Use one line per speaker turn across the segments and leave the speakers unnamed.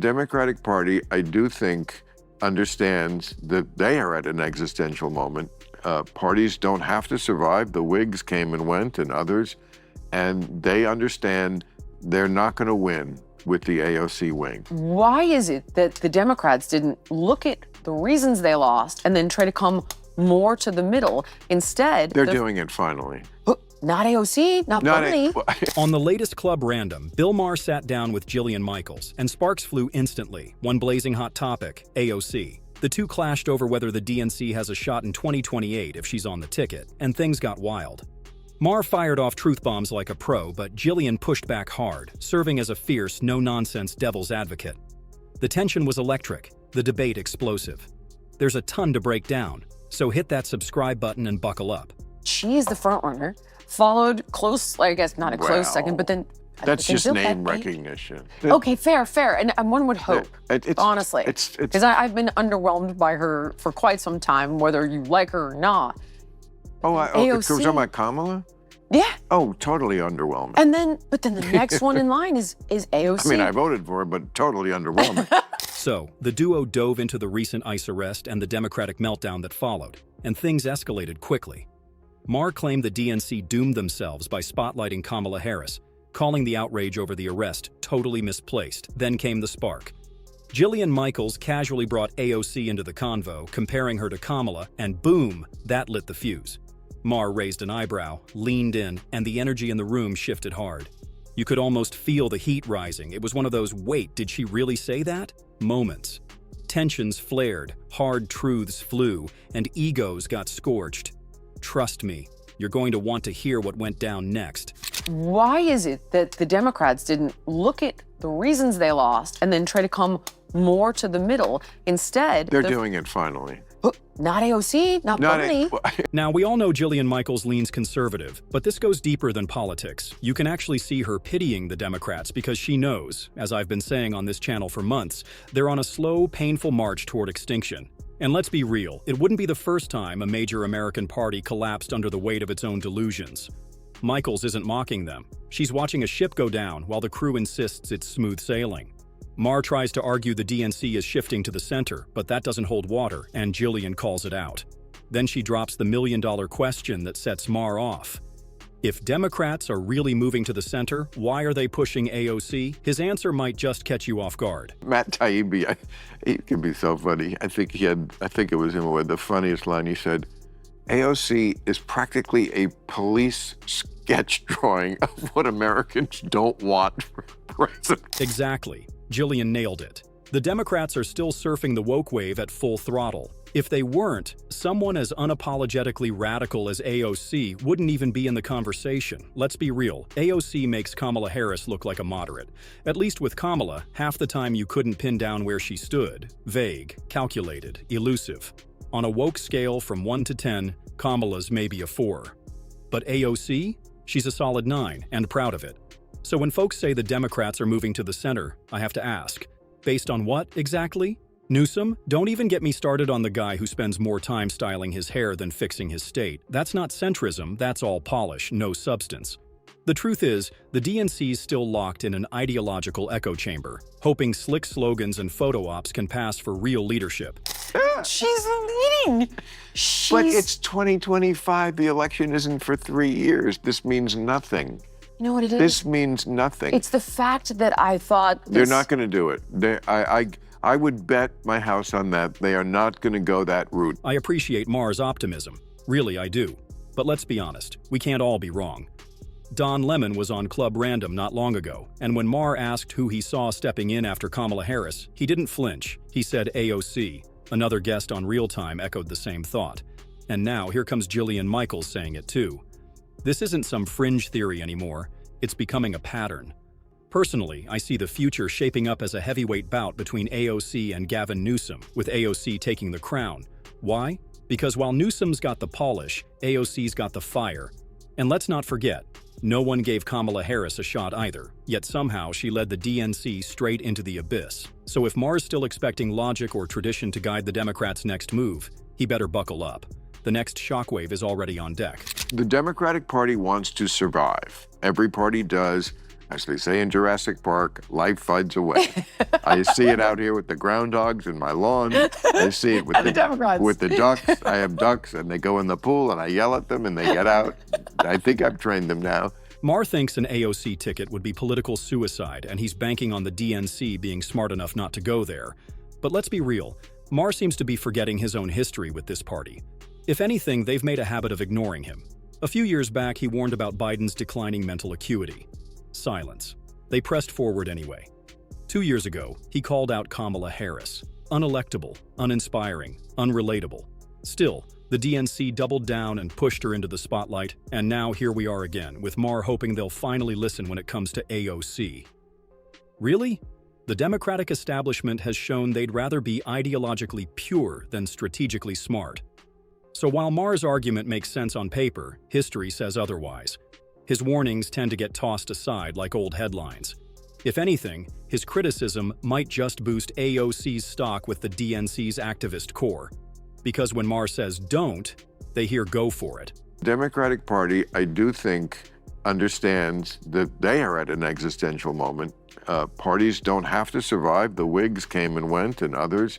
Democratic Party, I do think, understands that they are at an existential moment. Parties don't have to survive. The Whigs came and went and others, and they understand they're not going to win with the AOC wing.
Why is it that the Democrats didn't look at the reasons they lost and then try to come more to the middle? Instead,
they're doing it finally.
Not AOC, not Bernie.
On the latest Club Random, Bill Maher sat down with Jillian Michaels, and sparks flew instantly. One blazing hot topic, AOC. The two clashed over whether the DNC has a shot in 2028 if she's on the ticket, and things got wild. Maher fired off truth bombs like a pro, but Jillian pushed back hard, serving as a fierce, no-nonsense devil's advocate. The tension was electric, the debate explosive. There's a ton to break down, so hit that subscribe button and buckle up.
She's the front runner, followed close, I guess not a close second, but then
that's just name recognition.
Okay, fair. And one would hope, honestly, because I've been underwhelmed by her for quite some time, whether you like her or not.
AOC. Talking about Kamala?
Yeah.
Oh, totally underwhelming.
But then the next one in line is AOC.
I mean, I voted for her, but totally underwhelming.
So, the duo dove into the recent ICE arrest and the Democratic meltdown that followed, and things escalated quickly. Maher claimed the DNC doomed themselves by spotlighting Kamala Harris, calling the outrage over the arrest totally misplaced. Then came the spark. Jillian Michaels casually brought AOC into the convo, comparing her to Kamala, and boom, that lit the fuse. Maher raised an eyebrow, leaned in, and the energy in the room shifted hard. You could almost feel the heat rising. It was one of those, wait, did she really say that? Moments. Tensions flared, hard truths flew, and egos got scorched. Trust me, you're going to want to hear what went down next.
Why is it that the Democrats didn't look at the reasons they lost and then try to come more to the middle? Instead,
they're doing it finally.
Not AOC, not Bernie.
Now, we all know Jillian Michaels leans conservative, but this goes deeper than politics. You can actually see her pitying the Democrats because she knows, as I've been saying on this channel for months, they're on a slow, painful march toward extinction. And let's be real, it wouldn't be the first time a major American party collapsed under the weight of its own delusions. Michaels isn't mocking them. She's watching a ship go down while the crew insists it's smooth sailing. Maher tries to argue the DNC is shifting to the center, but that doesn't hold water, and Jillian calls it out. Then she drops the million-dollar question that sets Maher off. If Democrats are really moving to the center, why are they pushing AOC? His answer might just catch you off guard.
Matt Taibbi, he can be so funny. I think it was him with the funniest line. He said, AOC is practically a police sketch drawing of what Americans don't want for president.
Exactly. Jillian nailed it. The Democrats are still surfing the woke wave at full throttle. If they weren't, someone as unapologetically radical as AOC wouldn't even be in the conversation. Let's be real, AOC makes Kamala Harris look like a moderate. At least with Kamala, half the time you couldn't pin down where she stood. Vague, calculated, elusive. On a woke scale from 1 to 10, Kamala's maybe a 4. But AOC? She's a solid 9, and proud of it. So when folks say the Democrats are moving to the center, I have to ask, based on what exactly? Newsom? Don't even get me started on the guy who spends more time styling his hair than fixing his state. That's not centrism, that's all polish, no substance. The truth is, the DNC's still locked in an ideological echo chamber, hoping slick slogans and photo ops can pass for real leadership.
She's leading.
But it's 2025. The election isn't for 3 years. This means nothing.
You know what it is?
This means nothing.
It's the fact that I thought
they're not going to do it. I would bet my house on that. They are not going to go that route.
I appreciate Maher's optimism. Really, I do. But let's be honest, we can't all be wrong. Don Lemon was on Club Random not long ago, and when Maher asked who he saw stepping in after Kamala Harris, he didn't flinch. He said AOC. Another guest on Real Time echoed the same thought. And now here comes Jillian Michaels saying it too. This isn't some fringe theory anymore. It's becoming a pattern. Personally, I see the future shaping up as a heavyweight bout between AOC and Gavin Newsom, with AOC taking the crown. Why? Because while Newsom's got the polish, AOC's got the fire. And let's not forget, no one gave Kamala Harris a shot either, yet somehow she led the DNC straight into the abyss. So if Maher's still expecting logic or tradition to guide the Democrats' next move, he better buckle up. The next shockwave is already on deck.
The Democratic Party wants to survive. Every party does. As they say in Jurassic Park, life finds a way. I see it out here with the groundhogs in my lawn. I see it with
And the Democrats.
with the ducks. I have ducks, and they go in the pool, and I yell at them, and they get out. I think I've trained them now.
Maher thinks an AOC ticket would be political suicide, and he's banking on the DNC being smart enough not to go there. But let's be real, Maher seems to be forgetting his own history with this party. If anything, they've made a habit of ignoring him. A few years back, he warned about Biden's declining mental acuity. Silence. They pressed forward anyway. 2 years ago, he called out Kamala Harris. Unelectable, uninspiring, unrelatable. Still, the DNC doubled down and pushed her into the spotlight, and now here we are again, with Maher hoping they'll finally listen when it comes to AOC. Really? The Democratic establishment has shown they'd rather be ideologically pure than strategically smart. So while Maher's argument makes sense on paper, history says otherwise. His warnings tend to get tossed aside like old headlines. If anything, his criticism might just boost AOC's stock with the DNC's activist core. Because when Maher says don't, they hear go for it.
The Democratic Party, I do think, understands that they are at an existential moment. Parties don't have to survive. The Whigs came and went, and others,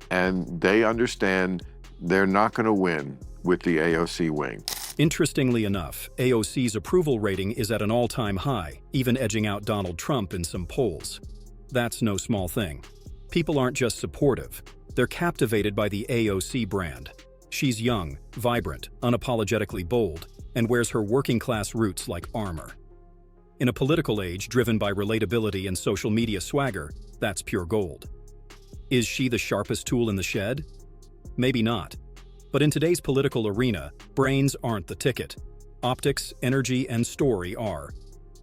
and they understand they're not going to win with the AOC wing.
Interestingly enough, AOC's approval rating is at an all-time high, even edging out Donald Trump in some polls. That's no small thing. People aren't just supportive, they're captivated by the AOC brand. She's young, vibrant, unapologetically bold, and wears her working-class roots like armor. In a political age driven by relatability and social media swagger, that's pure gold. Is she the sharpest tool in the shed? Maybe not. But in today's political arena, brains aren't the ticket. Optics, energy, and story are.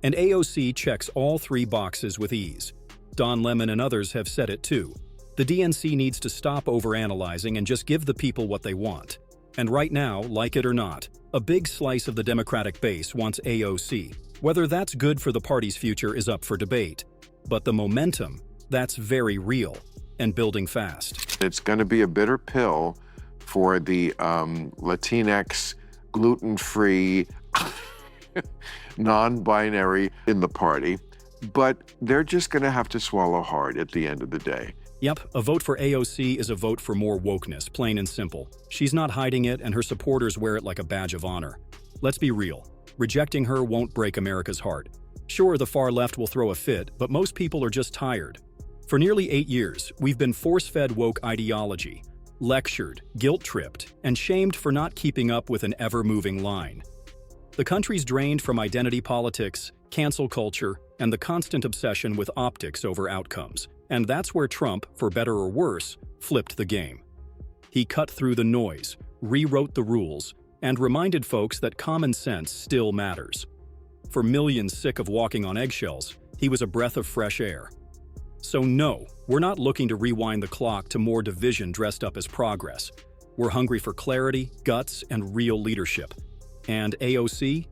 And AOC checks all three boxes with ease. Don Lemon and others have said it too. The DNC needs to stop overanalyzing and just give the people what they want. And right now, like it or not, a big slice of the Democratic base wants AOC. Whether that's good for the party's future is up for debate. But the momentum, that's very real and building fast.
It's going to be a bitter pill for the Latinx, gluten-free, non-binary in the party, but they're just going to have to swallow hard at the end of the day.
Yep, a vote for AOC is a vote for more wokeness, plain and simple. She's not hiding it, and her supporters wear it like a badge of honor. Let's be real. Rejecting her won't break America's heart. Sure, the far left will throw a fit, but most people are just tired. For nearly 8 years, we've been force-fed woke ideology, lectured, guilt-tripped, and shamed for not keeping up with an ever-moving line. The country's drained from identity politics, cancel culture, and the constant obsession with optics over outcomes. And that's where Trump, for better or worse, flipped the game. He cut through the noise, rewrote the rules, and reminded folks that common sense still matters. For millions sick of walking on eggshells, he was a breath of fresh air. So no, we're not looking to rewind the clock to more division dressed up as progress. We're hungry for clarity, guts, and real leadership. And AOC?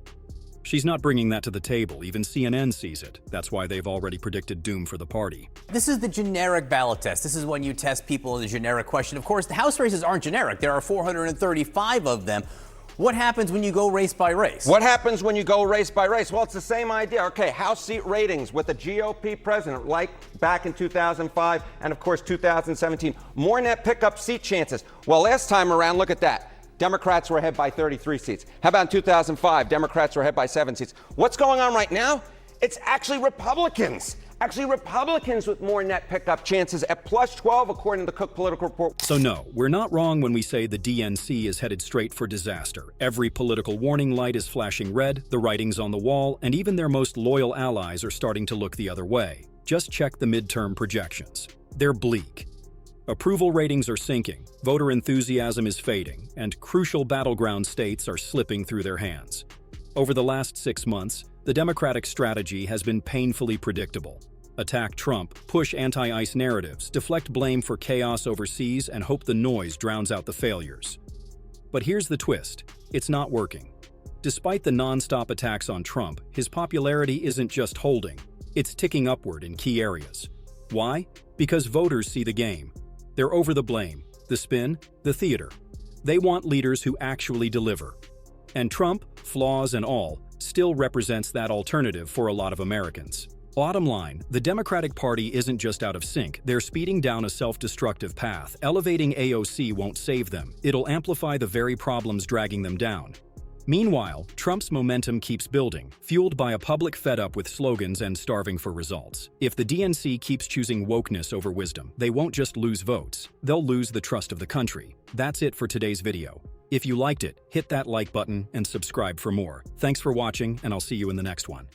She's not bringing that to the table. Even CNN sees it. That's why they've already predicted doom for the party.
This is the generic ballot test. This is when you test people in a generic question. Of course, the House races aren't generic. There are 435 of them. What happens when you go race by race?
What happens when you go race by race? Well, it's the same idea. Okay, House seat ratings with a GOP president, like back in 2005 and, of course, 2017. More net pickup seat chances. Well, last time around, look at that. Democrats were ahead by 33 seats. How about in 2005? Democrats were ahead by 7 seats. What's going on right now? It's actually Republicans. Actually, Republicans with more net pickup chances at plus 12, according to the Cook Political Report.
So no, we're not wrong when we say the DNC is headed straight for disaster. Every political warning light is flashing red, the writing's on the wall, and even their most loyal allies are starting to look the other way. Just check the midterm projections. They're bleak. Approval ratings are sinking, voter enthusiasm is fading, and crucial battleground states are slipping through their hands. Over the last 6 months, the Democratic strategy has been painfully predictable. Attack Trump, push anti-ICE narratives, deflect blame for chaos overseas, and hope the noise drowns out the failures. But here's the twist. It's not working. Despite the non-stop attacks on Trump, his popularity isn't just holding. It's ticking upward in key areas. Why? Because voters see the game. They're over the blame, the spin, the theater. They want leaders who actually deliver. And Trump, flaws and all, still represents that alternative for a lot of Americans. Bottom line, the Democratic Party isn't just out of sync, they're speeding down a self-destructive path. Elevating AOC won't save them, it'll amplify the very problems dragging them down. Meanwhile, Trump's momentum keeps building, fueled by a public fed up with slogans and starving for results. If the DNC keeps choosing wokeness over wisdom, they won't just lose votes, they'll lose the trust of the country. That's it for today's video. If you liked it, hit that like button and subscribe for more. Thanks for watching, and I'll see you in the next one.